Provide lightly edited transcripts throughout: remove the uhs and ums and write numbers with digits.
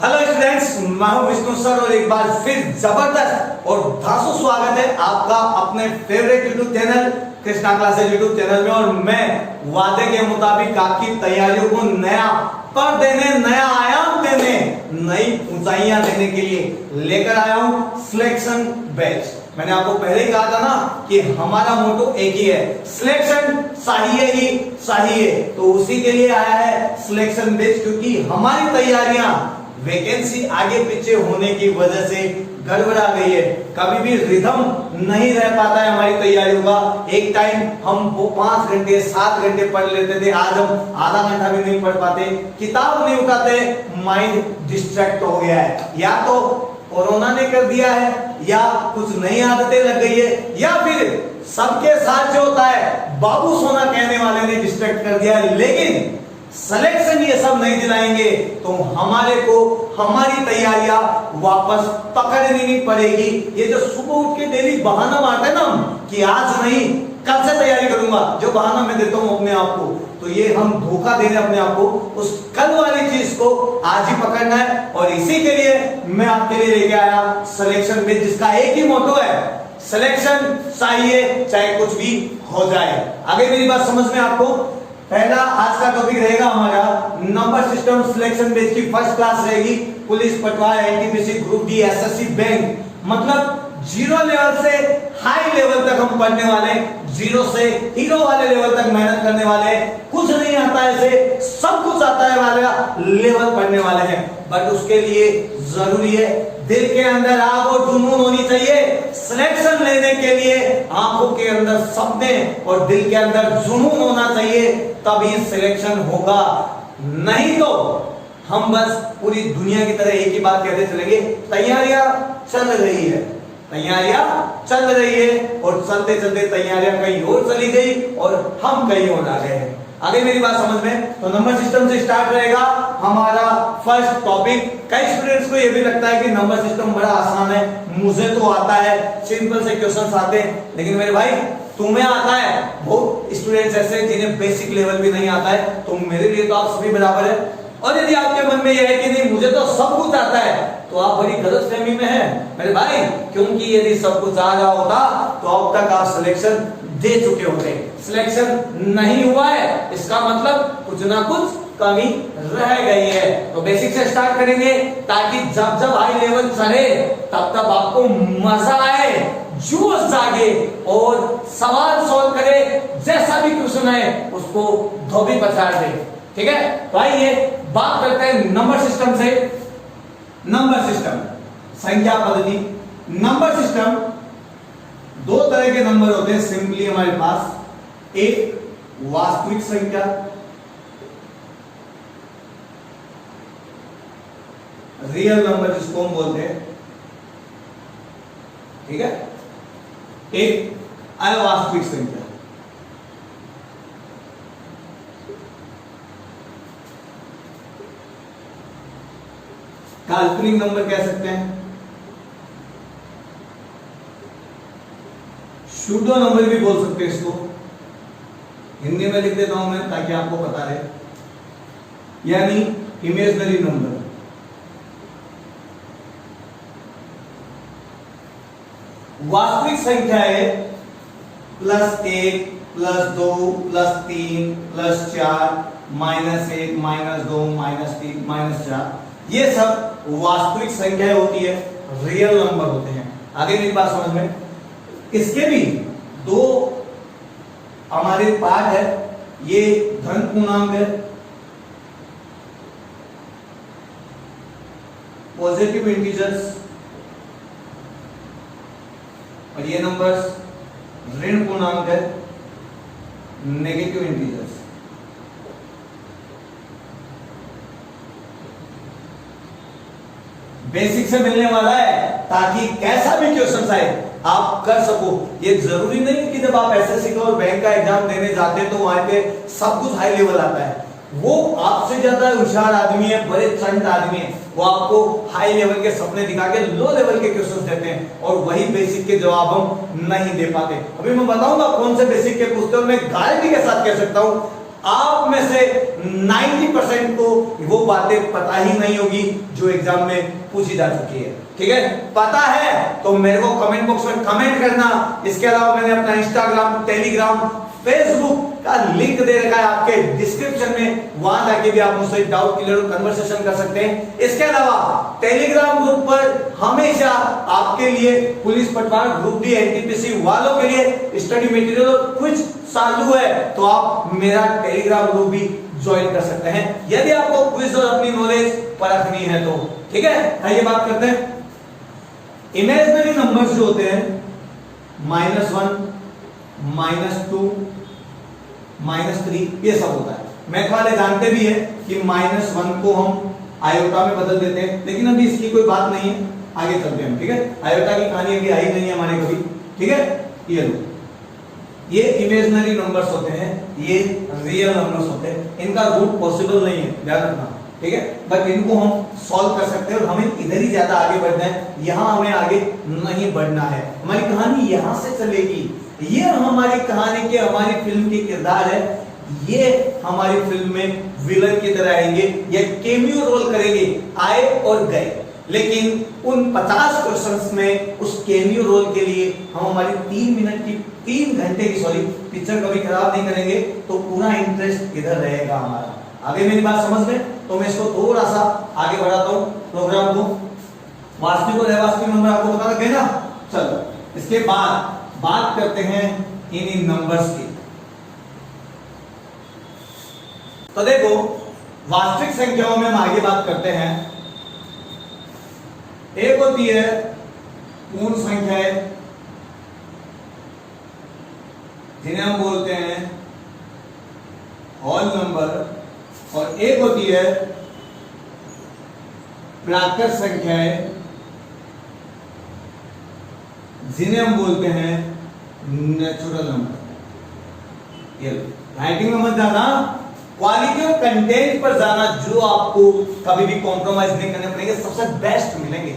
Hello students, मैं हूं Vishnu sir और एक बार फिर जबरदस्त और धांसू स्वागत है आपका अपने favourite YouTube channel Krishna classes YouTube channel में। और मैं वादे के मुताबिक आपकी तैयारियों को नया पर देने, नया आयाम देने, नई ऊंचाइयां देने के लिए लेकर आया हूं सिलेक्शन बैच। मैंने आपको पहले ही कहा था ना कि हमारा मोटो एक ही है, सिलेक्शन चाहिए ही चाहिए। तो उसी के लिए आया है सिलेक्शन बैच, क्योंकि हमारी तैयारियां वैकेंसी आगे पीछे होने की वजह से गड़बड़ा गई है। कभी भी रिदम नहीं रह पाता है हमारी तैयारियों का। एक टाइम हम वो 5 घंटे 7 घंटे पढ़ लेते थे, आज हम आधा घंटा भी नहीं पढ़ पाते, किताब नहीं उठाते, माइंड डिस्ट्रैक्ट हो गया है। या तो कोरोना ने कर दिया है, या कुछ नई आदतें लग गई है, या फिर सबके साथ जो होता है बाबू सोना कहने वाले ने डिस्ट्रैक्ट कर दिया है। लेकिन सिलेक्शन ये सब नहीं दिलाएंगे तो हमारे को हमारी तैयारियां वापस पकड़नी नहीं पड़ेगी। ये जो सुबह उठ के डेली बहाना मारते हैं ना कि आज नहीं कल से तैयारी करूंगा, जो बहाना मैं देता हूं अपने आप को, तो ये हम धोखा दे रहे हैं अपने आप को। उस कल वाली चीज को आज ही पकड़ना है। और इसी के लिए मैं आपके लिए लेके आया सिलेक्शन में, जिसका एक ही मोटो है, सिलेक्शन चाहिए चाहे कुछ भी हो जाए। आगे मेरी बात समझ में आपको? पहला आज का टॉपिक रहेगा हमारा नंबर सिस्टम सिलेक्शन बेस की फर्स्ट क्लास रहेगी। पुलिस, पटवार, NTPC, group D, SSC, bank, मतलब जीरो लेवल से हाई लेवल तक हम पढ़ने वाले, जीरो से हीरो वाले लेवल तक मेहनत करने वाले। कुछ नहीं आता है इसे, सब कुछ आता है वाला लेवल पढ़ने वाले हैं। बट उसके लिए जरूरी है दिल के अंदर आग और जुनून होनी चाहिए। सिलेक्शन लेने के लिए आंखों के अंदर सपने और दिल के अंदर जुनून होना चाहिए, तभी सिलेक्शन होगा। नहीं तो हम बस पूरी दुनिया की तरह एक ही बात कहते चलेंगे, तैयारियां चल रही है, तैयारियां चल रही है, और चलते चलते तैयारियां कहीं और चली गई और हम कहीं और आ गए हैं। आगे मेरी बात समझ में? तो नंबर सिस्टम से स्टार्ट रहेगा हमारा फर्स्ट टॉपिक। कई स्टूडेंट्स को यह भी लगता है कि नंबर सिस्टम बड़ा आसान है, मुझे तो आता है, सिंपल से क्वेश्चंस आते हैं। लेकिन मेरे भाई, तुम्हें आता है, बहुत स्टूडेंट्स ऐसे जिन्हें बेसिक लेवल भी नहीं आता है, तो मेरे लिए तो आप सभी बराबर है। और यदि आपके मन में यह है कि नहीं मुझे तो सब कुछ आता है, तो आप बड़ी गलतफहमी में हैं मेरे भाई। क्योंकि यदि सब कुछ आ रहा होता तो अब तक आप सिलेक्शन दे चुके होते। सिलेक्शन नहीं हुआ है, इसका मतलब कुछ ना कुछ कमी रह गई है। तो बेसिक से स्टार्ट करेंगे, ताकि जब जब हाई लेवल चले तब तब आपको मजा आए, जोश जागे और सवाल सॉल्व करे। जैसा भी क्वेश्चन है उसको धोबी पछाड़ दे। ठीक है, तो आइए बात करते हैं नंबर सिस्टम से। नंबर सिस्टम, संख्या पद्धति। नंबर सिस्टम, दो तरह के नंबर होते हैं सिंपली हमारे पास। एक वास्तविक संख्या, रियल नंबर जिसको हम बोलते हैं, ठीक है। एक अवास्तविक संख्या। काल्पनिक नंबर कह सकते हैं, शूडो नंबर भी बोल सकते हैं इसको। हिंदी में लिख देता हूं मैं ताकि आपको पता रहे, यानी इमेजिनरी नंबर। वास्तविक संख्या है +1, +2, +3, +4, -1, -2, -3, -4, ये सब वास्तविक संख्याएं होती है, रियल नंबर होते हैं। आगे मेरी बात समझ में? इसके भी दो हमारे पार्ट है, ये धन पूर्णांक है, पॉजिटिव इंटीजर्स, और ये नंबर्स ऋण पूर्णांक है, नेगेटिव इंटीजर्स। बेसिक से मिलने वाला है, ताकि कैसा भी क्वेश्चन आए आप कर सको। ये जरूरी नहीं कि जब आप एसएससी का और बैंक का एग्जाम देने जाते हैं तो वहां पे सब कुछ हाई लेवल आता है। वो आपसे ज्यादा होशियार आदमी है, बड़े चंट आदमी है, वो आपको हाई लेवल के सपने दिखा के लो लेवल के क्वेश्चन देते हैं, और वही बेसिक के जवाब हम नहीं दे पाते। अभी मैं बताऊंगा कौन से बेसिक के पूछते हैं, मैं गारंटी के साथ कह सकता हूं आप में से 90% को वो बातें पता ही नहीं होगी जो एग्जाम में पूछी जा चुकी है। ठीक है, पता है तो मेरे को कमेंट बॉक्स में कमेंट करना। इसके अलावा मैंने अपना इंस्टाग्राम, टेलीग्राम, फेसबुक का लिंक दे रखा है आपके डिस्क्रिप्शन में, वहां जाके भी आप मुझसे डाउट क्लियर और कन्वर्सेशन कर सकते हैं। इसके अलावा टेलीग्राम ग्रुप पर हमेशा आपके लिए पुलिस पटवार, ग्रुप डी, एनटीपीसी वालों के लिए स्टडी मटेरियल और क्विज चालू है, तो आप मेरा टेलीग्राम ग्रुप भी ज्वाइन कर सकते हैं यदि आपको क्विज और अपनी नॉलेज परखनी है तो। ठीक है, आइए बात करते हैं इमेजिनरी नंबर्स जो होते हैं, -1, -2, -3, ये सब होता है। मैथ वाले जानते भी है कि -1 को हम आयोटा में बदल देते हैं, लेकिन अभी इसकी कोई बात नहीं है, आगे चलते हैं। ठीक है, आयोटा की कहानी अभी आई नहीं है हमारे कभी। ठीक है, ये लो, ये इमेजिनरी नंबर्स होते हैं, ये रियल नंबर्स होते हैं, इनका रूट पॉसिबल नहीं है, ध्यान रखना। ठीक है, बट इनको हम सॉल्व कर सकते हैं और हमें इधर ही ज्यादा आगे बढ़ना है, यहां हमें आगे नहीं बढ़ना है। हमारी कहानी यहां से चलेगी। ये हमारी कहानी के, हमारी फिल्म के किरदार है, ये हमारी फिल्म में विलन की तरह आएंगे, ये कैमियो रोल करेंगे, आए और गए। लेकिन उन 50 क्वेश्चंस में उस कैमियो रोल के लिए हम हमारी 3 घंटे की पिक्चर कभी खराब नहीं करेंगे, तो पूरा इंटरेस्ट इधर रहेगा हमारा। आगे मेरी बात समझ में, तो मैं इसको थोड़ा सा आगे बढ़ाता हूं प्रोग्राम को। वास्तविक और अवास्तविक नंबर आपको बता रखे ना। चलो, इसके बाद बात करते हैं इन नंबर्स की। तो देखो, वास्तविक संख्याओं में हम आगे बात करते हैं। एक होती है पूर्ण संख्याएं, जिन्हें हम बोलते हैं होल नंबर, और एक होती है प्राकृत संख्याएं, जिन्हें हम बोलते हैं नेचुरल नंबर। ये राइटिंग में मत जाना, क्वालिटी और कंटेंट पर जाना, जो आपको कभी भी कॉम्प्रोमाइज नहीं करने पड़ेंगे, सबसे बेस्ट मिलेंगे,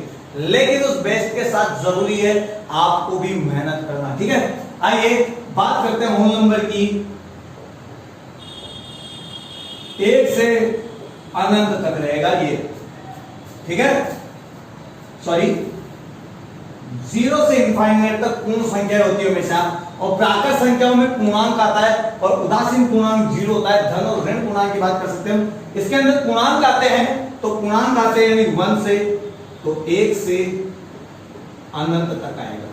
लेकिन उस बेस्ट के साथ जरूरी है आपको भी मेहनत करना। ठीक है, आइए बात करते हैं होल नंबर की। 1 से अनंत तक रहेगा ये। ठीक है, सॉरी, 0 से इनफाइनाइट तक पूर्ण संख्या होती है हमेशा, और प्राकृत संख्याओं में पूर्णांक आता है और उदासीन पूर्णांक 0 होता है। धन और ऋण पूर्णांक की बात कर सकते हैं हम। इसके अंदर पूर्णांक आते हैं, तो पूर्णांक आते हैं यानी 1 से, तो 1 से अनंत तक आएगा।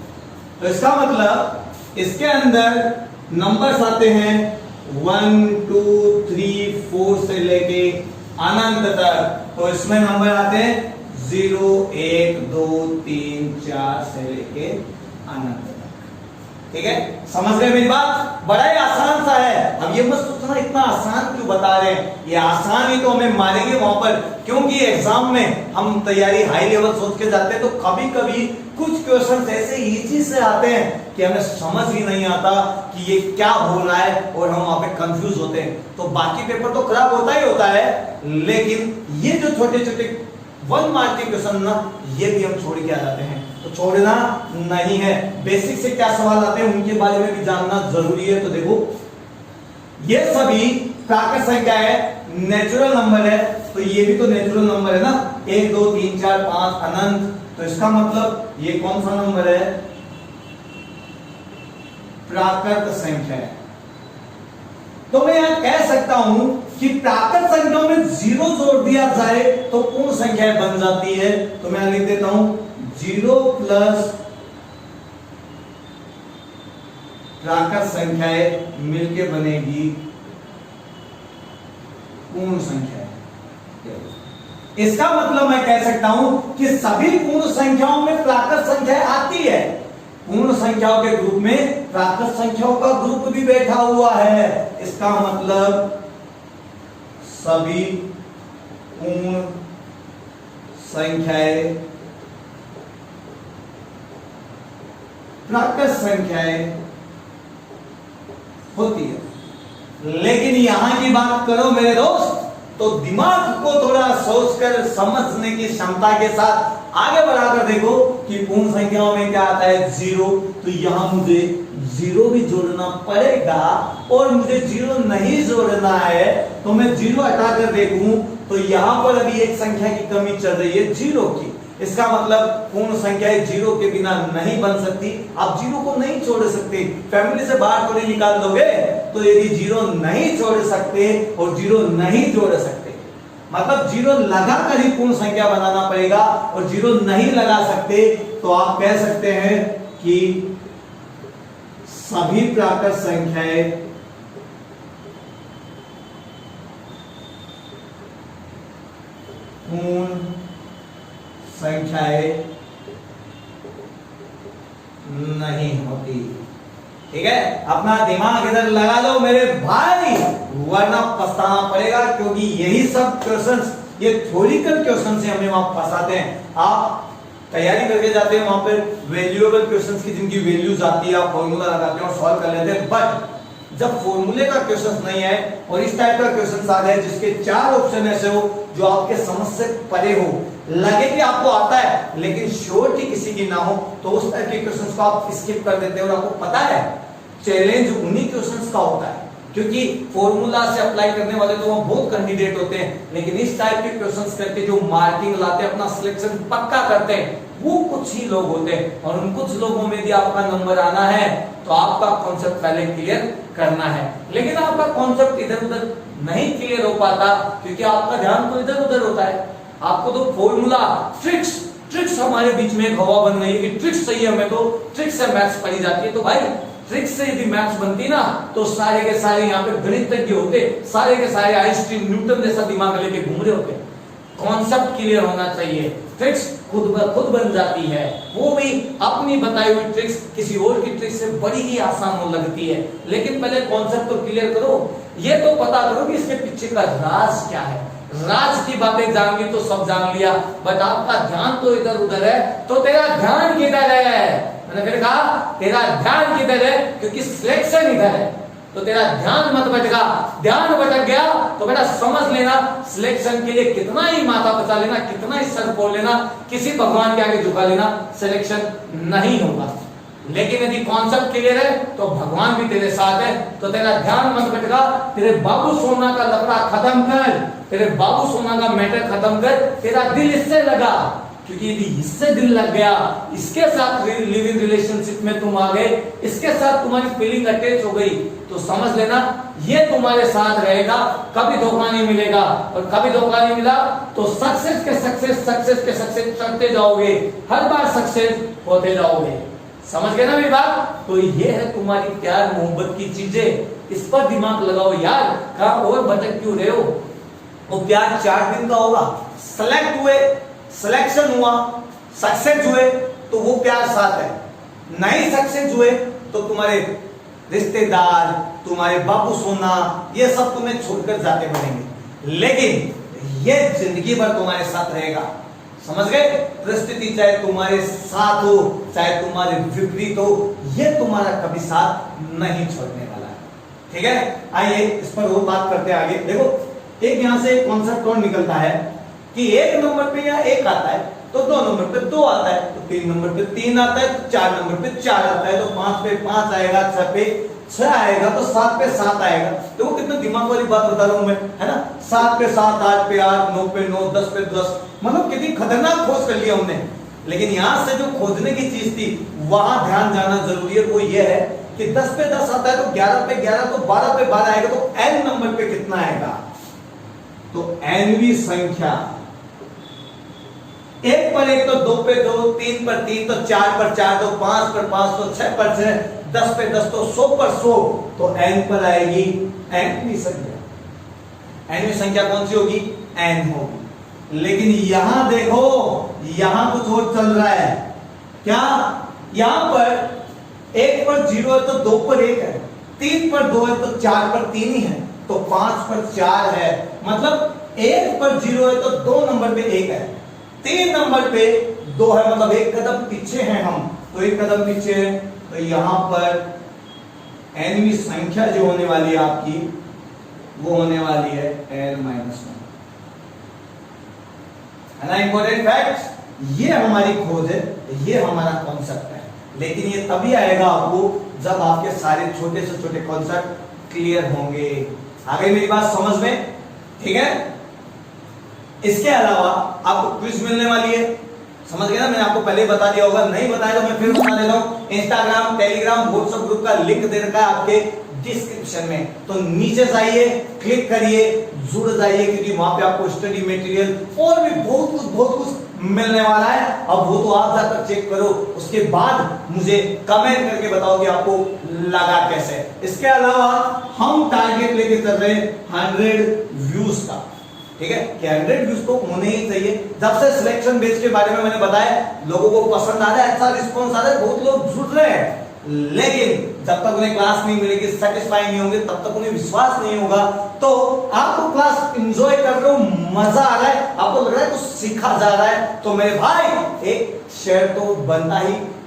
तो इसका मतलब इसके अंदर नंबर्स आते हैं 1, 2, 3, 4 से लेके अनंत तक। तो इसमें नंबर आते हैं 0, 1, 2, 3, 4 से लेके अनंत तक। ठीक है, समझ रहे मेरी बात? बड़ा ही आसान सा है। अब ये मत सोचना इतना आसान क्यों बता रहे हैं, ये आसान ही तो हमें मारेंगे वहां पर, क्योंकि एग्जाम में हम तैयारी हाई लेवल सोच के जाते हैं, तो कभी कभी कुछ क्वेश्चन ऐसे इजी से आते हैं कि हमें समझ ही नहीं आता कि ये क्या हो रहा है, और हम वहां पे कंफ्यूज होते हैं। तो बाकी पेपर तो खराब होता ही होता है, लेकिन ये जो छोटे छोटे 1 मार्क के क्वेश्चन ना, ये भी हम छोड़ के आ जाते हैं, तो छोड़ना नहीं है। बेसिक से क्या सवाल आते हैं उनके बारे में भी जानना जरूरी है। तो देखो, ये सभी प्राकृत संख्या है, नेचुरल नंबर है, तो ये भी तो नेचुरल नंबर है ना, 1, 2, 3, 4, 5 अनंत। तो इसका मतलब ये कौन सा नंबर है? प्राकृत संख्या है। तो मैं यहां कह सकता हूं कि प्राकृत संख्याओं में 0 जोड़ दिया जाए तो पूर्ण संख्या बन जाती है। तो मैं लिख देता हूं 0 प्लस प्राकृत संख्याएं मिलके बनेगी पूर्ण संख्या। इसका मतलब मैं कह सकता हूं कि सभी पूर्ण संख्याओं में प्राकृत संख्याएं आती है। पूर्ण संख्याओं के ग्रुप में प्राकृत संख्याओं का ग्रुप भी बैठा हुआ है। इसका मतलब सभी पूर्ण संख्याएं प्राकृत संख्याएं होती है। लेकिन यहां की बात करो मेरे दोस्त, तो दिमाग को थोड़ा सोचकर समझने की क्षमता के साथ आगे बढ़ाकर देखो कि पूर्ण संख्याओं में क्या आता है 0, तो यहां मुझे जीरो भी जोड़ना पड़ेगा, और मुझे जीरो नहीं जोड़ना है तो मैं जीरो हटाकर देखूं तो यहां पर अभी एक संख्या की कमी चल रही है, जीरो की। इसका मतलब पूर्ण संख्याएं जीरो के बिना नहीं बन सकती। आप जीरो को नहीं छोड़ सकते, फैमिली से बाहर थोड़ी निकाल दोगे। तो यदि जीरो नहीं छोड़ सकते और जीरो नहीं जोड़ सकते, मतलब जीरो लगाकर ही पूर्ण संख्या बनाना पड़ेगा, और जीरो नहीं लगा सकते तो आप कह सकते हैं कि सभी प्राकृत संख्याएं पूर्ण संख्याएं नहीं होती। ठीक है, अपना दिमाग इधर लगा लो मेरे भाई, वरना पछताना पड़ेगा, क्योंकि यही सब क्वेश्चंस, ये थ्योरिकल क्वेश्चंस से हमें वहां फंसाते हैं। आप तैयारी करके जाते हैं वहां पर वैल्यूएबल क्वेश्चंस की, जिनकी वैल्यूज आती है, आप फॉर्मूला लगाते हैं और सॉल्व कर लेते हैं। बट जब फॉर्मूले का क्वेश्चन नहीं है और इस टाइप का क्वेश्चन आ जाए जिसके 4 ऑप्शन ऐसे हो जो आपके समझ से परे हो, लगे कि आपको आता है लेकिन श्योरिटी किसी की ना हो, तो उस टाइप के क्वेश्चंस को आप स्किप कर देते हैं। और आपको पता है चैलेंज उन्हीं क्वेश्चंस का होता है, क्योंकि फॉर्मूला से अप्लाई करने वाले तो वहां बहुत कैंडिडेट होते हैं, लेकिन इस टाइप के क्वेश्चंस करके जो मार्किंग लाते हैं, अपना सिलेक्शन पक्का करते हैं, वो कुछ ही लोग होते हैं। और उन कुछ लोगों में यदि आपका नंबर आना है तो आपका कॉन्सेप्ट पहले क्लियर करना है। लेकिन आपका कॉन्सेप्ट इधर उधर नहीं क्लियर हो पाता, क्योंकि आपका ध्यान तो इधर उधर होता है। आपको तो फॉर्मूला, ट्रिक्स हमारे बीच में एक हवा बन गई है कि ट्रिक्स चाहिए हमें, तो ट्रिक्स से मैथ्स पढ़ी जाती है। तो भाई ट्रिक्स से यदि मैथ्स बनती ना तो सारे के सारे यहाँ पे गणितज्ञ होते, सारे के सारे आइंस्टीन न्यूटन जैसा दिमाग लेके घूम रहे होते। कॉन्सेप्ट क्लियर होना चाहिए, ट्रिक्स खुद ब खुद बन जाती है, वो भी अपनी बताई हुई ट्रिक्स किसी और की ट्रिक्स से बड़ी ही आसान हो लगती है। लेकिन पहले कॉन्सेप्ट तो क्लियर करो, ये तो पता करो कि इसके पीछे का राज क्या है। राज की बातें जान ली तो सब जान लिया, बट आपका ध्यान तो इधर उधर है, तो तेरा ध्यान किधर है? मैंने फिर कहा तेरा ध्यान किधर है, क्योंकि सिलेक्शन इधर है, तो तेरा ध्यान मत भटका। ध्यान भटक गया तो बेटा समझ लेना सिलेक्शन के लिए कितना ही माथा पचा लेना, कितना ही सर फोड़ लेना, किसी भगवान के आगे झुका लेना, सिलेक्शन नहीं होगा। लेकिन यदि कॉन्सेप्ट क्लियर है तो भगवान भी तेरे साथ है। तो तेरा ध्यान मत भटका, तेरे बाबू सोना का लफड़ा खत्म कर, तेरे बाबू सोना का मैटर खत्म कर, तेरा दिल इससे लगा, क्योंकि यदि इससे दिल लग गया, इसके साथ लिविंग रिलेशनशिप में तुम आ गए, इसके साथ तुम्हारी फीलिंग अटैच हो गई, तो समझ लेना ये तुम्हारे साथ रहेगा, कभी धोखा नहीं मिलेगा। और कभी धोखा नहीं मिला तो सक्सेस के सक्सेस चढ़ते जाओगे, हर बार सक्सेस होते जाओगे। समझ गए ना मेरी बात? तो ये है तुम्हारी प्यार मोहब्बत की चीजें, इस पर दिमाग लगाओ यार। कहां और भटक क्यों रहे हो? वो प्यार 4 दिन का होगा, सेलेक्ट हुए, सिलेक्शन हुआ, सक्सेस हुए तो वो प्यार साथ है, नहीं सक्सेस हुए तो तुम्हारे रिश्तेदार, तुम्हारे बाबू सोना, ये सब तुम्हें छोड़कर जाते बनेंगे, लेकिन ये जिंदगी भर तुम्हारे साथ रहेगा। समझ गए? परिस्थिति चाहे तुम्हारे साथ हो चाहे तुम्हारे विपरीत हो, ये तुम्हारा कभी साथ नहीं छोड़ने वाला है। ठीक है, आइए इस पर और बात करते हैं आगे। देखो एक यहां से कॉन्सेप्ट और निकलता है कि 1 नंबर पे या 1 आता है तो 2 नंबर पे 2 आता है, तो 3 नंबर पे 3 आता है, तो 4 नंबर पे 4 आता है, तो 5 पे 5 आएगा, 6 पे 6 आएगा, तो 7 पे 7 आएगा। तो वो कितना दिमाग वाली बात बता रहा हूं मैं, है ना? 7 पे 7, 8 पे 8, 9 पे 9, 10 पे 10, मतलब कितनी खतरनाक खोज कर लिया हमने। लेकिन यहां से जो खोजने की चीज थी वहां ध्यान जाना जरूरी है, वो ये है कि 10 पे 10 आता है तो 11 पे 11, तो 12 पे 12 आएगा, तो n नंबर पे कितना आएगा? तो nवीं संख्या 1 पर 1 तो 2 पे 2, 3 पर 3 तो 4 पर 4, तो 5 पर 5 तो 6 पर 6, 10 पे 10 तो 100 पर 100, तो n पर आएगी nवीं संख्या। nवीं संख्या कौन सी होगी? n होगी। लेकिन यहां देखो, यहां कुछ और चल रहा है। क्या? यहां पर 1 पर 0 है तो 2 पर 1 है, 3 पर 2 है तो 4 पर 3 ही है, तो 5 पर 4 है, मतलब 1 पर 0 है तो 2 नंबर पे 1 है, 3 नंबर पे 2 है, मतलब 1 कदम पीछे हैं हम, तो 1 कदम पीछे है। तो यहां पर nवीं संख्या जो होने वाली है आपकी, वो होने वाली है n-1, है ना? इंपॉर्टेंट फैक्ट, ये हमारी खोज है, ये हमारा कॉन्सेप्ट है। लेकिन ये तभी आएगा आपको जब आपके सारे छोटे से छोटे कॉन्सेप्ट क्लियर होंगे। आगे मेरी बात समझ में? ठीक है। इसके अलावा आपको क्विज मिलने वाली है, समझ गए ना? मैंने आपको पहले बता दिया होगा, नहीं बताया तो मैं फिर बता देता हूं। इंस्टाग्राम, टेलीग्राम, व्हाट्सएप ग्रुप का लिंक दे रखा है आपके डिस्क्रिप्शन में, तो नीचे जाइए, क्लिक करिए, जुड़ जाइए, क्योंकि वहां पे आपको स्टडी मटेरियल और भी बहुत कुछ मिलने वाला है। अब वो तो आप जाकर चेक करो, उसके बाद मुझे कमेंट करके बताओ कि आपको लगा कैसे। इसके अलावा हम टारगेट लेके चल रहे हैं 100 व्यूज का, ठीक है? कि 100 व्यूज तो होने ही चाहिए। जब से सिलेक्शन बेस के बारे में मैंने बताया, लोगों को पसंद आ रहा है, अच्छा रिस्पॉन्स आ रहा है, बहुत लोग जुड़ रहे हैं, लेकिन जब तक उन्हें क्लास नहीं मिलेगी, सेटिस्फाई नहीं होंगे, तब तक उन्हें विश्वास नहीं होगा। तो आपको क्लास एंजॉय कर रहे हो, मजा आ रहा है, आपको लग रहा है कुछ सीखा जा रहा है, तो मेरे भाई एक शेयर तो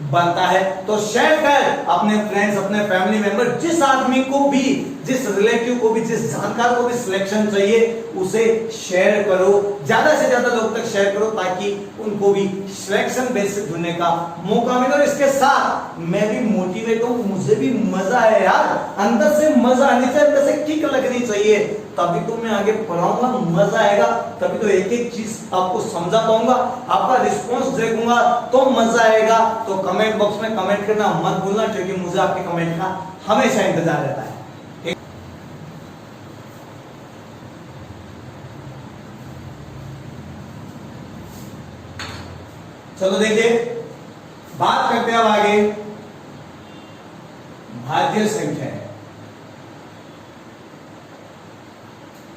बनता है। तो शेयर कर अपने फ्रेंड्स, अपने फैमिली मेंबर, जिस आदमी को भी, जिस रिलेटिव को भी, जिस जानकार को भी सिलेक्शन चाहिए, उसे शेयर करो, ज्यादा से ज्यादा लोग तक शेयर करो, ताकि उनको भी सिलेक्शन बेस से जुड़ने का मौका मिले। और इसके साथ मैं भी मोटिवेट हूं, मुझे भी मजा है यार, अंदर से मजा आनी चाहिए, अंदर से किक लगनी चाहिए, तभी तो मैं आगे पढ़ाऊंगा, मजा आएगा, तभी तो एक एक चीज आपको समझा पाऊंगा, आपका रिस्पॉन्स देखूंगा तो मजा आएगा। तो कमेंट बॉक्स में कमेंट करना मत भूलना, क्योंकि मुझे आपके कमेंट का हमेशा इंतजार रहता है। चलो देखिए, बात करते हैं अब आगे भाज्य संख्या।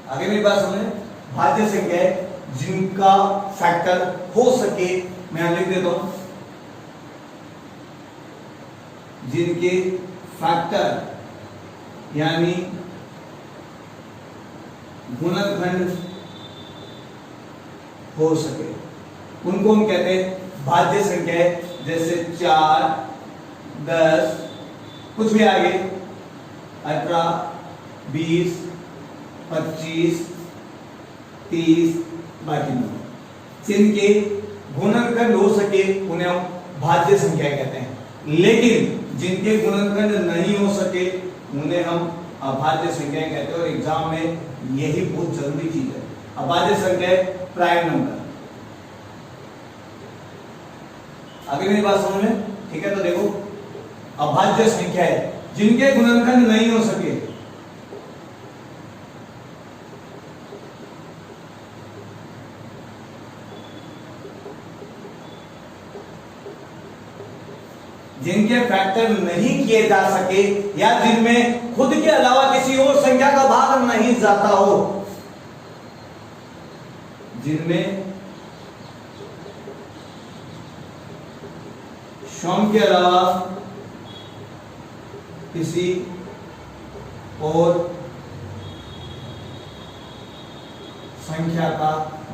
आगे मेरी बात समझे, भाज्य संख्या जिनका फैक्टर हो सके, मैं लिख देता हूं, जिनके फैक्टर यानी गुणनखंड हो सके, उनको हम कहते हैं भाज्य संख्या है। जैसे 4, 10, कुछ भी आगे 18, 20, 25, 30, बाकी नंबर, जिनके गुणनखंड हो सके उन्हें हम भाज्य संख्या कहते हैं। लेकिन जिनके गुणनखंड नहीं हो सके उन्हें हम अभाज्य संख्या कहते हैं। और एग्जाम में यही बहुत जरूरी चीज है। अभाज्य संख्या प्राइम नंबर। आगे मेरी बात समझ में? ठीक है, तो देखो, अभाज्य संख्या है जिनके गुणनखंड नहीं हो सके, जिनके फैक्टर नहीं किए जा सके, या जिनमें खुद के अलावा किसी और संख्या का भाग नहीं जाता हो, जिनमें सम के अलावा किसी और संख्या का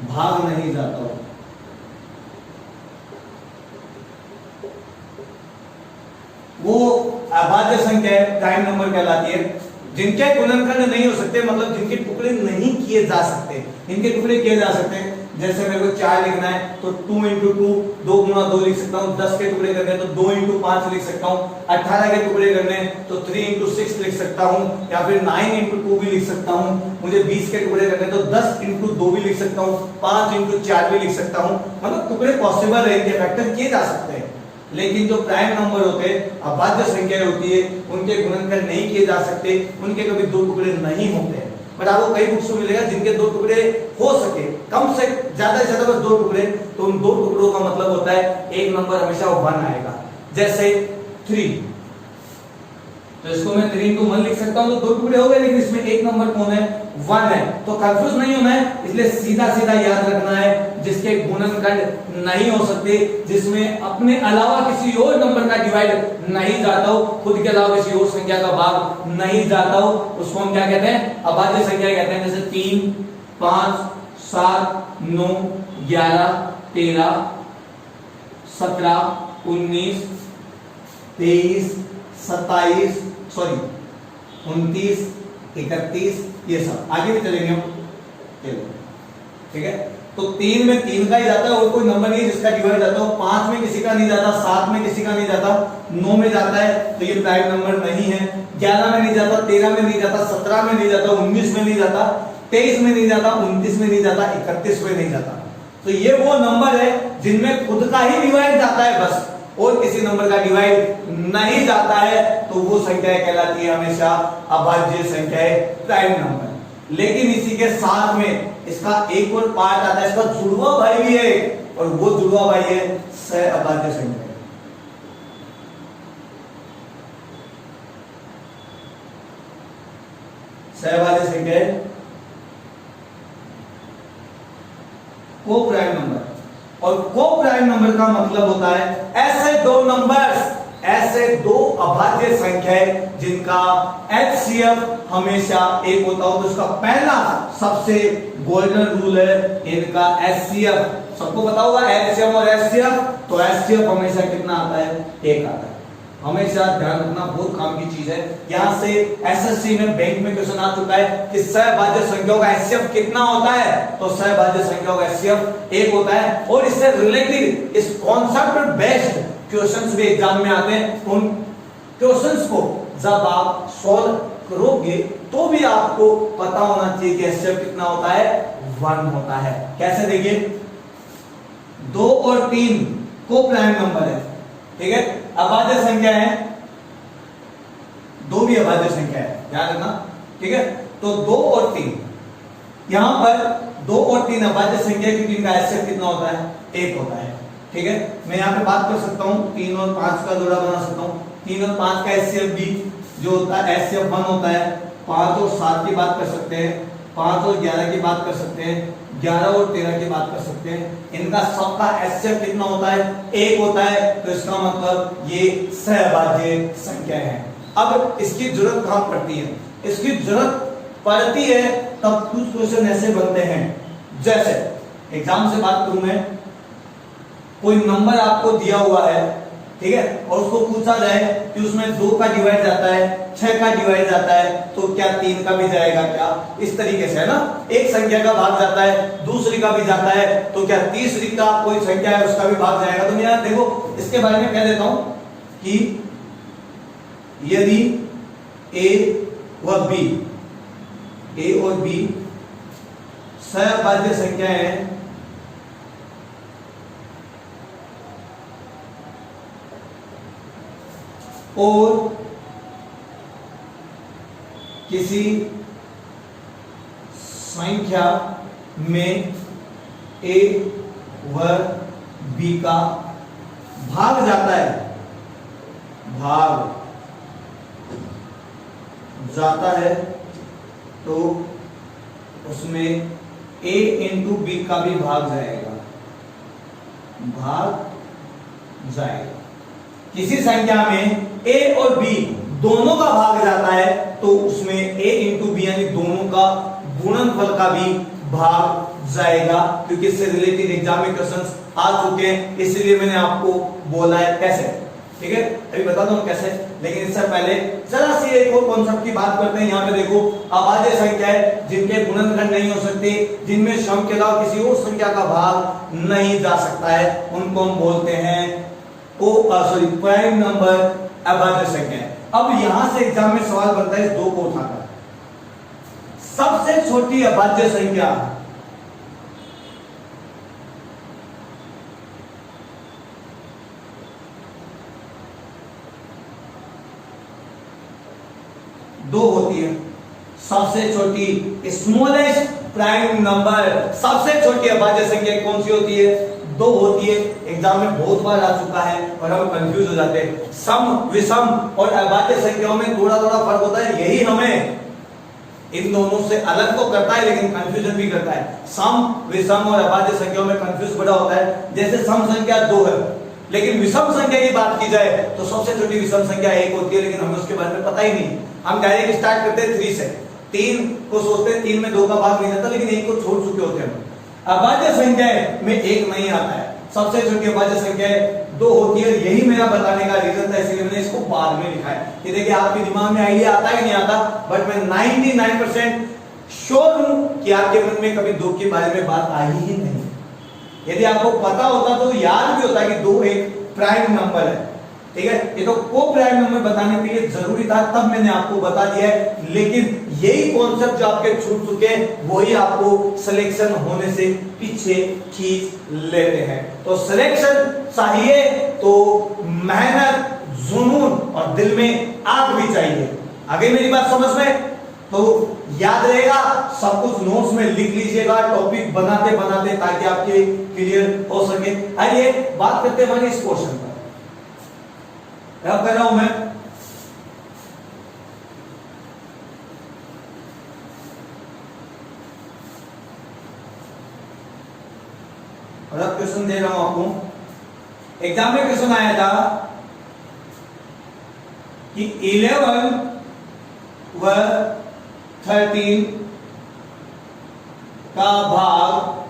भाग नहीं जाता हो, वो अभाज्य संख्या है, प्राइम नंबर कहलाती है। जिनके गुणनखंड नहीं हो सकते, मतलब जिनके टुकड़े नहीं किए जा सकते, इनके टुकड़े किए जा सकते हैं। जैसे मेरे को 4 लिखना है तो 2 × 2, 2 × 2 लिख सकता हूँ। 10 के टुकड़े करने हैं तो 2 × 5 लिख सकता हूँ। 18 के टुकड़े करने हैं तो 3 × 6 लिख सकता हूँ, या फिर 9 × 2 भी लिख सकता हूँ। मुझे 20 के टुकड़े करने हैं तो 10 × 2 भी लिख सकता हूँ, 5 × 4 भी लिख सकता हूँ। मतलब टुकड़े पॉसिबल है, इनके फैक्टर किए जा सकते हैं। लेकिन जो प्राइम नंबर होते हैं, अभाज्य संख्या होती है, उनके गुणनखंड नहीं किए जा सकते, उनके कभी 2 टुकड़े नहीं होते हैं। बट आपको कई बुक्स में मिलेगा जिनके 2 टुकड़े हो सके, कम से ज्यादा बस 2 टुकड़े, तो उन 2 टुकड़ों का मतलब होता है एक नंबर हमेशा 1 आएगा। जैसे 3, तो इसको मैं 3 × 1 लिख सकता हूं, तो 2 टुकड़े हो गए, लेकिन इसमें एक नंबर कौन है? 1 है। तो कंफ्यूज नहीं होना है, इसलिए सीधा सीधा याद रखना है, जिसके गुणनखंड नहीं हो सकते, जिसमें अपने अलावा किसी और नंबर का डिवाइड नहीं जाता हो, खुद के अलावा किसी और संख्या का भाग नहीं जाता हो, उसको हम क्या कहते हैं? अभाज्य संख्या कहते हैं। जैसे 3, 5, 7, 9, 11, 13, 17, 19, 23, 27, 29, 31, ये सब आगे भी चलेंगे हम, ठीक है। तो 3 में 3 का ही जाता है और कोई नंबर नहीं जिसका डिवाइड जाता हो। 5 में किसी का नहीं जाता, 7 में किसी का नहीं जाता, 9 में जाता है तो ये प्राइम नंबर नहीं है। 11 में नहीं जाता, 13 में नहीं जाता, 17 में नहीं जाता, 19 में नहीं जाता, 23 में नहीं जाता, 29 में नहीं जाता, 31 में नहीं जाता। तो ये वो नंबर है जिनमें खुद का ही डिवाइड जाता है बस, और किसी नंबर का डिवाइड नहीं जाता है, तो वो संख्या कहलाती है हमेशा अभाज्य संख्या, प्राइम नंबर। लेकिन इसी के साथ में इसका एक और पार्ट आता है, इसका जुड़वा भाई भी है, और वो जुड़वा भाई है सहअभाज्य संख्या। सहअभाज्य संख्या को प्राइम नंबर, और को प्राइम नंबर का मतलब होता है ऐसे दो अभाज्य संख्याएं जिनका एचसीएफ हमेशा एक होता हो। तो इसका पहला सबसे गोल्डन रूल है इनका एचसीएफ, सबको पता होगा एचसीएफ और एचसीएफ। तो एचसीएफ हमेशा कितना आता है? 1 आता है। हमेशा ध्यान रखना, बहुत काम की चीज है। यहां से एसएससी में बैंक में क्वेश्चन आ चुका है कि सहभाज्य संख्याओं का एचसीएफ कितना होता है, तो सहभाज्य संख्याओं का एचसीएफ 1 होता है। और इससे रिलेटेड इस कॉन्सेप्ट बेस्ड क्वेश्चंस भी एग्जाम में आते हैं। उन क्वेश्चंस को जब आप सॉल्व करोगे तो भी आपको पता होना चाहिए कि एचसीएफ कितना होता है? 1 होता है। कैसे? देखिए, 2 और 3 को प्राइम नंबर है, ठीक है, अभाज्य संख्या है, 2 भी अभाज्य संख्या है, ध्यान रखना, ठीक है। तो 2 और 3, यहां पर 2 और 3 अभाज्य संख्या की, 3 का एचसीएफ कितना होता है? 1 होता है, ठीक है। मैं यहां पे बात कर सकता हूं, 3 और 5 का जोड़ा बना सकता हूं। 3 और 5 का एचसीएफ भी जो होता है एचसीएफ 1 होता है। 5 और 7 की बात कर सकते हैं, 5 और 11 की बात कर सकते हैं, 11 और 13 की बात कर सकते हैं। इनका सबका एचसीएफ कितना होता है? 1 होता है। तो इसका मतलब ये सहअभाज्य संख्या है। अब इसकी जरूरत कहां पड़ती है? इसकी जरूरत पड़ती है तब कुछ क्वेश्चन ऐसे बनते हैं, जैसे एग्जाम से बात करूं मैं, कोई नंबर आपको दिया हुआ है, ठीक है, और उसको पूछा जाए कि उसमें 2 का डिवाइड जाता है, 6 का डिवाइड जाता है, तो क्या 3 का भी जाएगा क्या? इस तरीके से है ना, एक संख्या का भाग जाता है, दूसरी का भी जाता है, तो क्या तीसरी का कोई संख्या है उसका भी भाग जाएगा? तो मैं यहां देखो इसके बारे में कह देता हूं कि यदि ए व बी, ए और बी सहअभाज्य संख्या है, और किसी संख्या में ए व बी का भाग जाता है, भाग जाता है, तो उसमें ए इंटू बी का भी भाग जाएगा, भाग जाएगा। किसी संख्या में a और b दोनों का भाग जाता है, तो उसमें a इंटू बी यानी दोनों का गुणनफल का भी भाग जाएगा, क्योंकि इससे रिलेटेड एग्जाम में क्वेश्चंस आ चुके हैं, इसलिए मैंने आपको बोला है कैसे, ठीक है। अभी बता दूं कैसे, लेकिन इससे पहले जरा सी एक और कॉन्सेप्ट की बात करते हैं। यहाँ पे देखो, अभाज्य संख्या है जिनके गुणनखंड नहीं हो सकते, जिनमें सम के अलावा किसी और संख्या का भाग नहीं जा सकता है, उनको हम बोलते हैं प्राइम नंबर अभाज्य संख्या। अब यहां से एग्जाम में सवाल बनता है इस 2 को उठाकर, सबसे छोटी अभाज्य संख्या दो होती है। सबसे छोटी स्मॉलेस्ट प्राइम नंबर, सबसे छोटी अभाज्य संख्या कौन सी होती है? 2 होती है। एग्जाम में बहुत बार आ चुका है और हम कंफ्यूज हो जाते हैं। सम, विषम और अभाज्य संख्याओं में थोड़ा थोड़ा फर्क होता है, यही हमें इन दोनों से अलग तो करता है लेकिन कंफ्यूजन भी करता है। सम, विषम और अभाज्य संख्याओं में कंफ्यूज बड़ा होता है। जैसे सम संख्या 2 है, लेकिन विषम संख्या की बात की जाए तो सबसे छोटी विषम संख्या 1 होती है, लेकिन हमें उसके बारे में पता ही नहीं। हम डायरेक्ट स्टार्ट करते हैं 3 से, 3 को सोचते हैं 3 में 2 का भाग नहीं जाता, लेकिन 1 को छोड़ चुके होते हैं। अभाज्य संख्या में 1 नहीं आता है, सबसे छोटी अभाज्य संख्या 2 होती है। यही मेरा बताने का रीजन था, इसलिए मैंने इसको बाद में लिखा है। ये देखिए आपके दिमाग में आइडिया आता है कि नहीं आता, बट मैं 99% श्योर हूं कि आपके मन में कभी 2 के बारे में बात आई ही नहीं। यदि आपको पता होता तो याद भी होता कि 2 एक प्राइम नंबर है, ठीक है। ये तो को प्राइम नंबर बताने के लिए जरूरी था, तब मैंने आपको बता दिया है। लेकिन यही कॉन्सेप्ट जो आपके छूट चुके हैं वही आपको सिलेक्शन होने से पीछे खींच लेते हैं। तो सिलेक्शन चाहिए तो मेहनत, जुनून और दिल में आग भी चाहिए। आगे मेरी बात समझ में? तो याद रहेगा, सब कुछ नोट्स में लिख लीजिएगा टॉपिक बनाते बनाते, ताकि आपके क्लियर हो सके। आइए बात करते हैं इस क्वेश्चन पर। क्या कर रहा हूं मैं? और अब क्वेश्चन दे रहा हूं आपको। एग्जाम में क्वेश्चन आया था कि 11 व 13 का भाग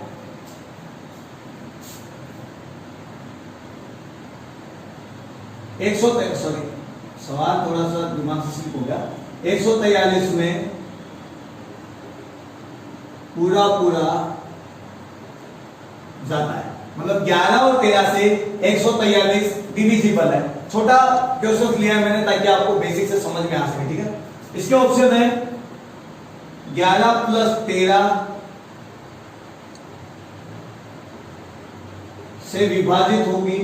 सवाल थोड़ा सा दिमाग से स्लिप हो गया। 143 में पूरा पूरा जाता है, मतलब 11 और 13 से 143 डिविजिबल है। छोटा क्वेश्चन लिया है मैंने ताकि आपको बेसिक से समझ में आ सके, ठीक है। इसके ऑप्शन है 11 प्लस 13 से विभाजित होगी,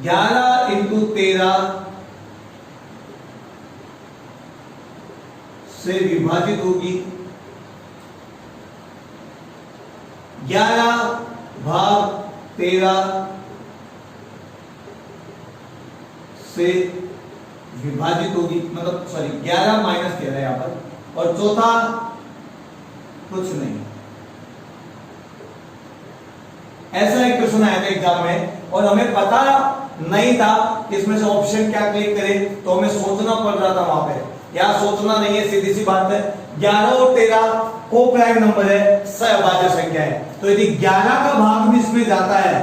11 इंटू 13 से विभाजित होगी, 11 भाग 13 से विभाजित होगी, मतलब सॉरी 11 माइनस 13 यहां पर, और चौथा कुछ नहीं। ऐसा एक क्वेश्चन आया था एग्जाम में और हमें पता नहीं था कि इसमें से ऑप्शन क्या क्लिक करें, तो हमें सोचना पड़ रहा था वहां पे। या सोचना नहीं है, सीधी सी बात है। 11 और 13 को प्राइम नंबर है, सहभाज्य संख्या है। तो यदि 11 का भाग भी इसमें जाता है,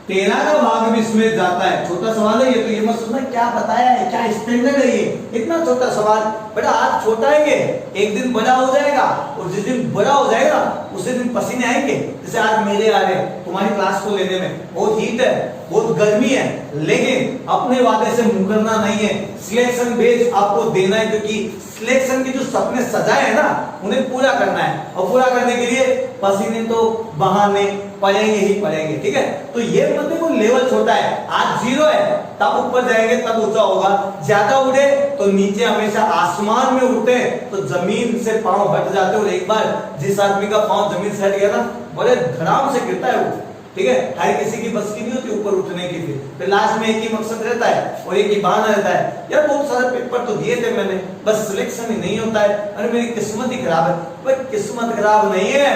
13 का भाग भी इसमें जाता है, छोटा सवाल है ये, तो ये मत सोचना क्या बताया है, क्या स्टैंडर्ड है ये, इतना छोटा सवाल। बेटा आज छोटा है ये, एक दिन बड़ा हो जाएगा, और जिस दिन बड़ा हो जाएगा उसी दिन पसीने आएंगे। जैसे आज मेरे आ रहे, तुम्हारी क्लास को लेने में बहुत हीट है, बहुत गर्मी है, लेकिन अपने वादे से मुकरना नहीं है। सिलेक्शन बेस आपको देना है, क्योंकि सिलेक्शन के जो सपने सजाए हैं ना, उन्हें पूरा करना है, और पूरा करने के लिए पसीने तो बहाने पड़ेंगे ही पड़ेंगे, ठीक है। तो ये मतलब वो लेवल छोटा है, आज 0 है, तब ऊपर जाएंगे तब ऊंचा होगा। ज्यादा उड़े तो नीचे, हमेशा आसमान में उड़ते तो जमीन से पांव हट जाते, और एक बार जिस आदमी का पांव जमीन से हट गया ना, बड़े धड़ाम से गिरता है वो, ठीक है। हर किसी की बस की नहीं होती ऊपर उठने की। फिर लास्ट में एक ही मकसद रहता है और एक ही बहाना रहता है, यार बहुत सारे पेपर तो दिए थे मैंने, बस सिलेक्शन ही नहीं होता है, अरे मेरी किस्मत ही खराब है। भाई किस्मत खराब नहीं है,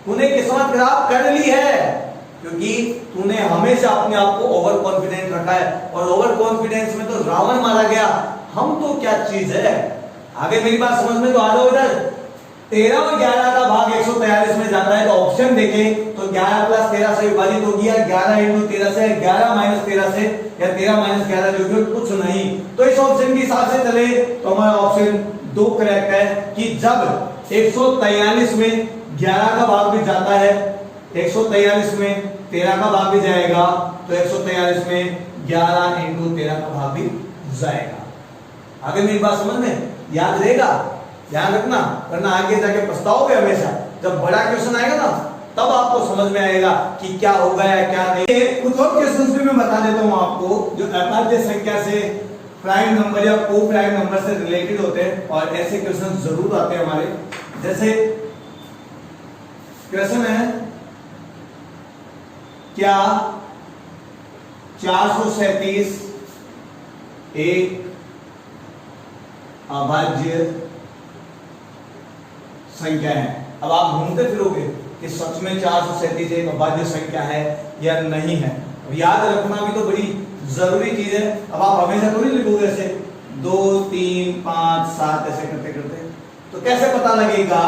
तूने किस्मत खराब कर ली है, क्योंकि तूने हमेशा अपने आप को ओवर कॉन्फिडेंट रखा है, और ओवर कॉन्फिडेंस में तो रावण मारा गया। हम तो क्या चीज है। आगे मेरी बात समझ में तो आ जाओ इधर। 13 और 11 का भाग 143 में जाता है, तो ऑप्शन देखें तो 11 प्लस 13 से विभाजित होगी, या 11 इंटू 13 से, 11 माइनस 13 से, या 13 माइनस 11 जो भी कुछ नहीं। तो इस ऑप्शन के हिसाब से चले तो हमारा ऑप्शन 2 करेक्ट है, कि जब 143 में 11 का भाग भी जाता है, 143 में 13 का भाग भी जाएगा, तो 143 में 11 इंटू 13 का भाग भी जाएगा। आगे मेरी बात समझ में याद रहेगा, ध्यान रखना, वरना आगे जाके पछताओगे हमेशा। जब बड़ा क्वेश्चन आएगा ना, तब आपको समझ में आएगा कि क्या होगा या क्या नहीं। कुछ और क्वेश्चंस भी मैं बता देता हूं आपको, जो अभाज्य संख्या से, प्राइम नंबर या को प्राइम नंबर से रिलेटेड होते हैं, और ऐसे क्वेश्चन जरूर आते हैं हमारे। जैसे क्वेश्चन है, क्या 437 एक अभाज्य संख्या है? अब आप घूमते फिरोगे कि सच में 437 एक अभाज्य संख्या है या नहीं है। अब याद रखना भी तो बड़ी जरूरी चीज है। अब आप हमेशा थोड़ी लिखोगे ऐसे 2 3 5 7 ऐसे करते करते, तो कैसे पता लगेगा?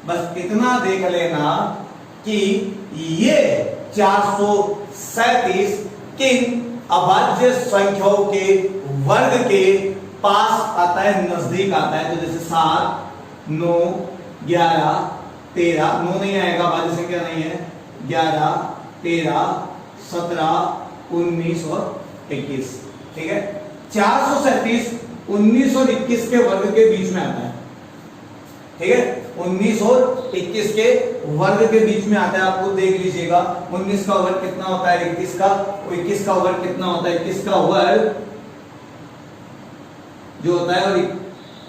बस इतना देख लेना कि ये 437 किन अभाज्य संख्याओं के वर्ग के पास आता है, नजदीक आता है। तो जैसे 7 9 11, 13, 9 नहीं आएगा, भाज्य संख्या नहीं है, 11, 13, 17, 19 और 21। ठीक है, 437 19 और 21 के वर्ग के बीच में आता है। ठीक है, 19 और 21 के वर्ग के बीच में आता है। आपको देख लीजिएगा 19 का वर्ग कितना होता है 21 का, और 21 का वर्ग कितना होता है 21 का वर्ग जो होता है। और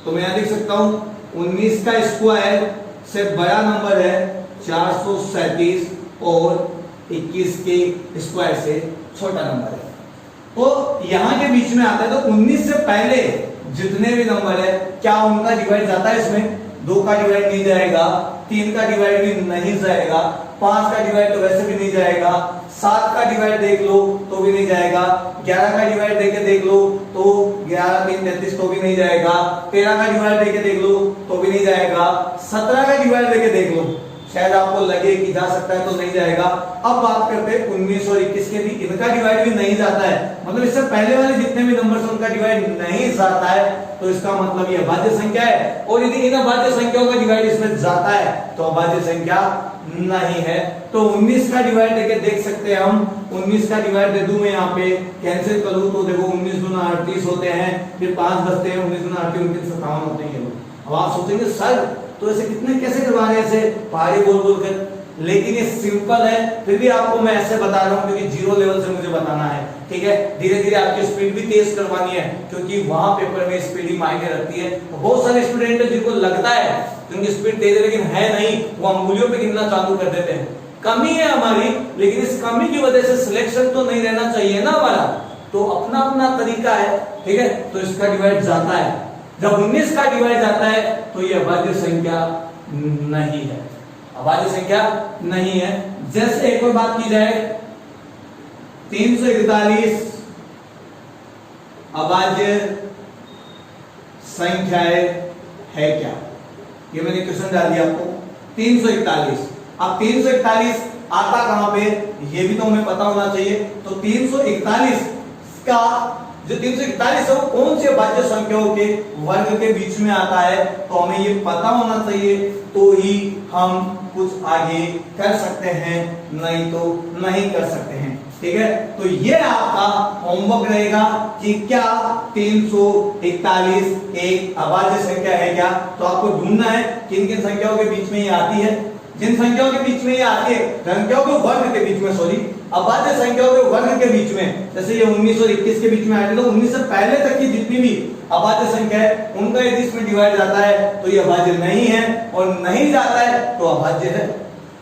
तो मैं यहां देख सकता हूं 19 का स्क्वायर से बड़ा नंबर है 437 और 21 के स्क्वायर से छोटा नंबर है। तो यहां के बीच में आता है। तो 19 से पहले जितने भी नंबर है क्या उनका डिवाइड जाता है इसमें? 2 का डिवाइड नहीं जाएगा, 3 का डिवाइड भी नहीं जाएगा, 5 का डिवाइड तो वैसे भी नहीं जाएगा, 7 का डिवाइड देख लो तो भी नहीं जाएगा, 11 का डिवाइड देके देख लो तो 11 3 33 तो भी नहीं जाएगा, 13 का डिवाइड देके देख लो तो भी नहीं जाएगा, 17 का डिवाइड देके देख लो शायद आपको लगे कि जा सकता है तो नहीं जाएगा। अब बात करते हैं 19 और 21 के भी, इनका डिवाइड भी नहीं जाता है, मतलब इससे पहले वाले जितने भी नंबर्स उनका डिवाइड नहीं जाता है। तो इसका मतलब ये अभाज्य संख्या है। और यदि इन अभाज्य संख्याओं का डिवाइड इसमें जाता है तो अभाज्य संख्या नहीं है। तो 19 का डिवाइड देके देख सकते हैं हम। 19 का डिवाइड दे दूं मैं यहाँ पे, कैंसिल करूं तो देखो 19 दूना 38 होते हैं, फिर 5 बचते हैं, 19 दूना 38 29 57 होते हैं। अब आप सोचेंगे सर तो ऐसे कितने कैसे करवा रहे हैं ऐसे पहाड़ी बोल बोल कर, लेकिन ये सिंपल है। फिर भी आपको मैं ऐसे बता रहा हूँ क्योंकि जीरो लेवल से मुझे बताना है। ठीक है, धीरे धीरे आपकी स्पीड भी तेज करवानी है क्योंकि वहां पेपर में स्पीड ही मायने रखती है। तो बहुत सारे स्टूडेंट है जिनको लगता है कि उनकी स्पीड तेज है लेकिन है नहीं, वो अंगुलियों पे गिनना चालू कर देते हैं। कमी है हमारी, लेकिन इस कमी की वजह से सिलेक्शन तो नहीं रहना चाहिए ना हमारा। तो अपना अपना तरीका है। ठीक है, तो इसका डिवाइड जाता है। जब 19 का डिवाइड जाता है तो ये अभाज्य संख्या नहीं है, अभाज्य संख्या नहीं है। जैसे एक और बात की जाए 341 अभाज्य संख्याएं है क्या? ये मैंने क्वेश्चन डाल दिया आपको 341। अब 341 आता कहां पे ये भी तो हमें पता होना चाहिए। तो 341 का जो 341 है वो कौन से अभाज्य संख्याओं के वर्ग के बीच में आता है, तो हमें ये पता होना चाहिए तो ही हम कुछ आगे कर सकते हैं, नहीं तो नहीं कर सकते हैं। ठीक है, तो ये आपका होमवर्क रहेगा कि क्या 341 एक अभाज्य संख्या है क्या। तो आपको ढूंढना है किन किन संख्याओं के बीच में ये आती है। जिन संख्याओं के बीच में ये आती है, संख्याओं के वर्ग के बीच में, सॉरी अभाज्य संख्याओं के वर्ग के बीच में, जैसे ये 19 और 21 के बीच में आए थे, तो 19 से पहले तक की जितनी भी अभाज्य संख्या है उनका यदि इसमें डिवाइड जाता है तो ये अभाज्य नहीं है, और नहीं जाता है तो अभाज्य है।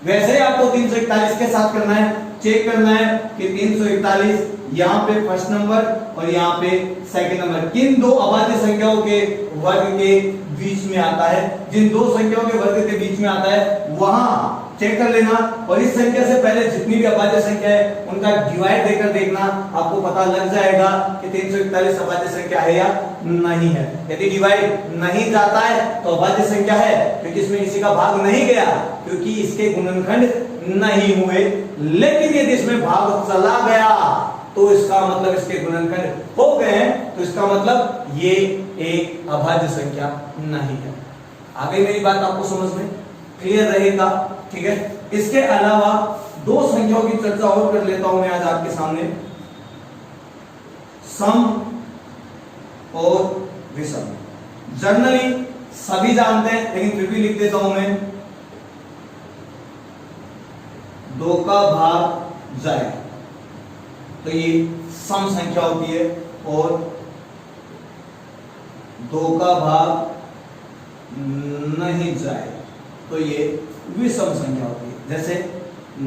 वैसे ही आपको 341 के साथ करना है, चेक करना है कि 341 यहाँ पे फर्स्ट नंबर और यहाँ पे सेकंड नंबर किन दो अभाज्य संख्याओं के वर्ग के बीच में आता है। जिन दो संख्याओं के वर्ग के बीच में आता है वहां चेक कर लेना, और इस संख्या से पहले जितनी भी अभाज्य संख्या है उनका डिवाइड देकर देखना, आपको पता लग जाएगा कि 341 अभाज्य संख्या है या नहीं है। यदि डिवाइड नहीं जाता है तो अभाज्य संख्या है, क्योंकि इसमें किसी का भाग नहीं गया, क्योंकि इसके गुणनखंड नहीं हुए। लेकिन यदि इसमें भाग चला गया तो इसका मतलब इसके गुणनखंड हो गए, तो इसका मतलब ये एक अभाज्य संख्या नहीं है। आगे मेरी बात आपको समझ में क्लियर रहेगा। ठीक है, इसके अलावा दो संख्याओं की चर्चा और कर लेता हूं मैं आज आपके सामने, सम और विषम। जनरली सभी जानते हैं लेकिन फिर भी लिख देता हूं मैं, 2 का भाग जाए तो ये सम संख्या होती है, और 2 का भाग नहीं जाए तो ये विषम संख्या होती है। जैसे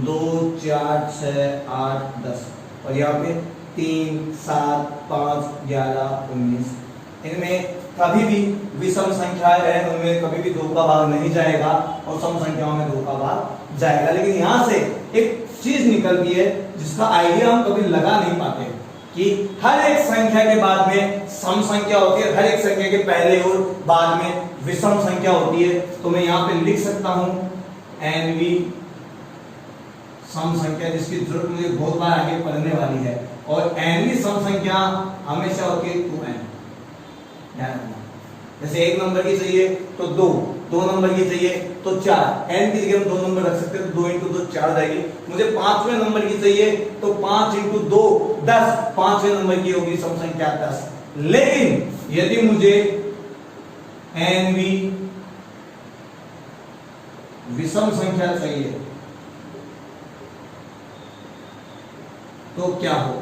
2 4 6 8 10, और यहाँ पे 3 7 5 11 19, इनमें कभी भी विषम संख्याएं हैं उनमें कभी भी 2 का भाग नहीं जाएगा, और सम संख्याओं में 2 का भाग जाएगा। लेकिन यहाँ से एक चीज निकलती है जिसका आइडिया हम कभी लगा नहीं पाते कि हर एक संख्या के बाद में सम संख्या होती है, हर एक संख्या के पहले और बाद में विषम संख्या होती है। तो मैं यहाँ पे लिख सकता हूं NV सम संख्या, जिसकी जरूरत मुझे बहुत बार आगे पढ़ने वाली है, और NV सम संख्या हमेशा होती है 2n। जैसे एक नंबर की चाहिए तो 2 2 नंबर की चाहिए तो 4, n की जगह हम 2 नंबर रख सकते हैं तो 2 × 2 4 जाएगी। मुझे 5वें नंबर की चाहिए तो 5 × 2 10, 5वें नंबर की होगी सम संख्या 10। लेकिन यदि मुझे n भी विषम संख्या चाहिए तो क्या हो?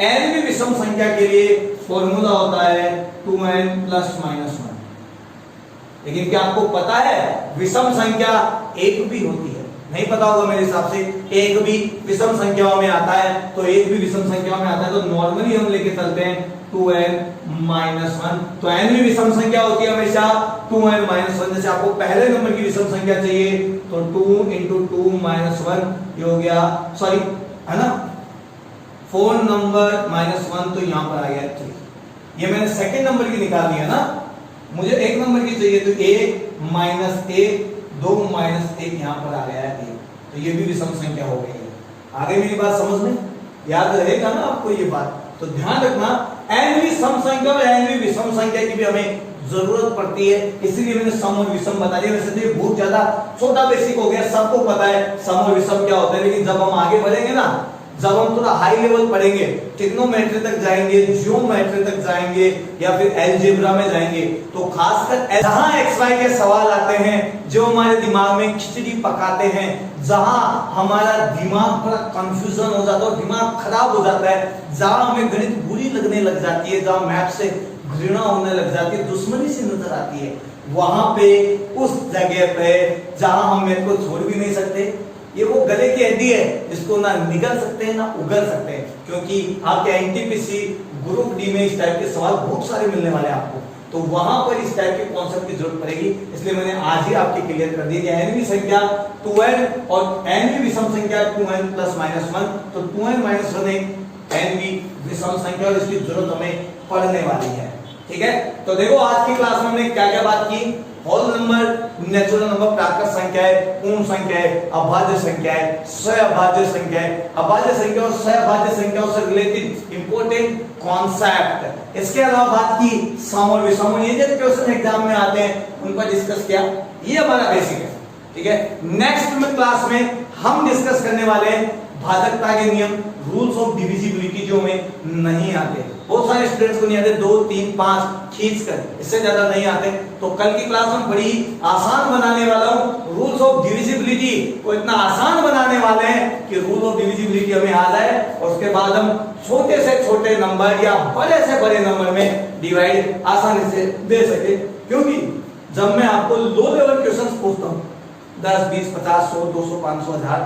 n भी विषम संख्या के लिए फॉर्मूला होता है 2n ± 1। लेकिन क्या आपको पता है विषम संख्या एक भी होती है? नहीं पता होगा मेरे हिसाब से। एक भी विषम संख्याओं में आता है, तो एक भी विषम संख्याओं में आता है तो नॉर्मली हम लेके चलते हैं 2n - 1। तो n भी विषम संख्या होती है हमेशा 2n - 1। जैसे आपको पहले नंबर की विषम संख्या चाहिए तो 2 × 2 - 1 ये हो गया, सॉरी है ना, 4 नंबर -1 तो यहां पर आ गया 3। ये मैंने सेकंड नंबर की निकाल दिया ना। मुझे एक नंबर की चाहिए तो 1 - 1 2 - 1 यहां पर आ गया है 1। तो ये भी विषम संख्या हो गई है। आगे मेरी बात समझ में याद रहेगा ना आपको ये बात? तो ध्यान रखना n भी सम संख्या और n भी विषम संख्या की भी हमें जरूरत पड़ती है, इसीलिए मैंने सम और विषम बता दिया। वैसे तो ये बहुत ज्यादा छोटा बेसिक हो गया, सबको पता है सम और विषम क्या होता है। लेकिन जब हम आगे बढ़ेंगे ना, जब हम थोड़ा हाई लेवल पढ़ेंगे, ट्रिग्नोमेट्री तक जाएंगे, जियोमेट्री तक जाएंगे या फिर अलजेब्रा में जाएंगे, तो खासकर जहां XY के सवाल आते हैं जो हमारे दिमाग में खिचड़ी पकाते हैं, जहां हमारा दिमाग बड़ा कंफ्यूजन हो जाता है और दिमाग खराब हो जाता है, जहां हमें गणित बुरी लगने लग जाती है, जहां मैथ से घृणा होने लग जाती है, दुश्मनी सी नजर आती है, वहां पे उस जगह पे जहां हम मैथ को छोड़ भी नहीं सकते, ये वो गले की हड्डी है, इसको ना निगल सकते हैं ना उगल सकते हैं, क्योंकि आपके एनटीपीसी ग्रुप डी में इस टाइप के सवाल बहुत सारे मिलने वाले हैं आपको। तो वहां पर इस टाइप के कॉन्सेप्ट की जरूरत पड़ेगी, इसलिए मैंने आज ही आपके क्लियर कर दिया कि n भी संख्या 2n और n भी विषम संख्या 2n ± 1। तो 2n - 1 एक n भी विषम संख्या और इसकी जरूरत हमें पड़ने वाली है। ठीक है, तो देखो आज की क्लास में हमने क्या क्या बात की। होल नंबर, नेचुरल नंबर, प्राकृत संख्या है, पूर्ण संख्या है, अभाज्य संख्या है, सहअभाज्य संख्या है, अभाज्य संख्या और सहअभाज्य संख्याओं से रिलेटेड इंपॉर्टेंट कॉन्सेप्ट। इसके अलावा बात की सम और विषम, ये जो क्वेश्चन एग्जाम में आते हैं उन पर डिस्कस किया, ये हमारा बेसिक है। ठीक है, नेक्स्ट में क्लास में हम डिस्कस करने वाले हैं भाजकता के नियम, रूल्स ऑफ डिविजिबिलिटी जो हमें नहीं आते, बहुत सारे स्टूडेंट्स को नहीं आते, 2 3 5 खींच कर, इससे ज्यादा नहीं आते। तो कल की क्लास में बड़ी आसान बनाने वाला हूं, रूल्स ऑफ डिविजिबिलिटी को इतना आसान बनाने वाले हैं कि रूल ऑफ डिविजिबिलिटी हमें आ जाए और उसके बाद हम छोटे से छोटे नंबर या बड़े से बड़े नंबर में डिवाइड आसानी से दे सके। क्योंकि जब मैं आपको लो लेवल क्वेश्चन पूछता हूं 10 20 50 100 200 500 1000,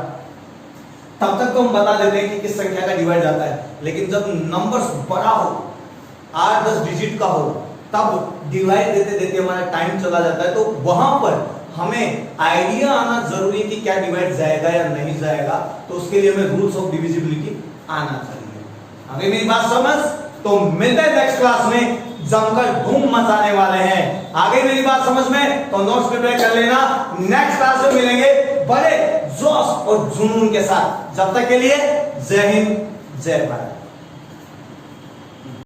तब तक तो हम बता देते हैं कि किस संख्या का डिवाइड जाता है, लेकिन जब नंबर्स बड़ा हो 8-10 डिजिट का हो तब डिवाइड देते देते हमारा टाइम चला जाता है। तो वहां पर हमें आइडिया आना जरूरी है कि क्या डिवाइड जाएगा या नहीं जाएगा, तो उसके लिए हमें रूल्स ऑफ डिविजिबिलिटी आना चाहिए। आगे मेरी बात समझ? तो मिलते हैं नेक्स्ट क्लास में, जमकर धूम मचाने वाले हैं। आगे मेरी बात समझ में? तो नोट्स प्रिपेयर कर लेना, नेक्स्ट क्लास में मिलेंगे बड़े जोश और जुनून के साथ। जब तक के लिए जय हिंद जय भारत।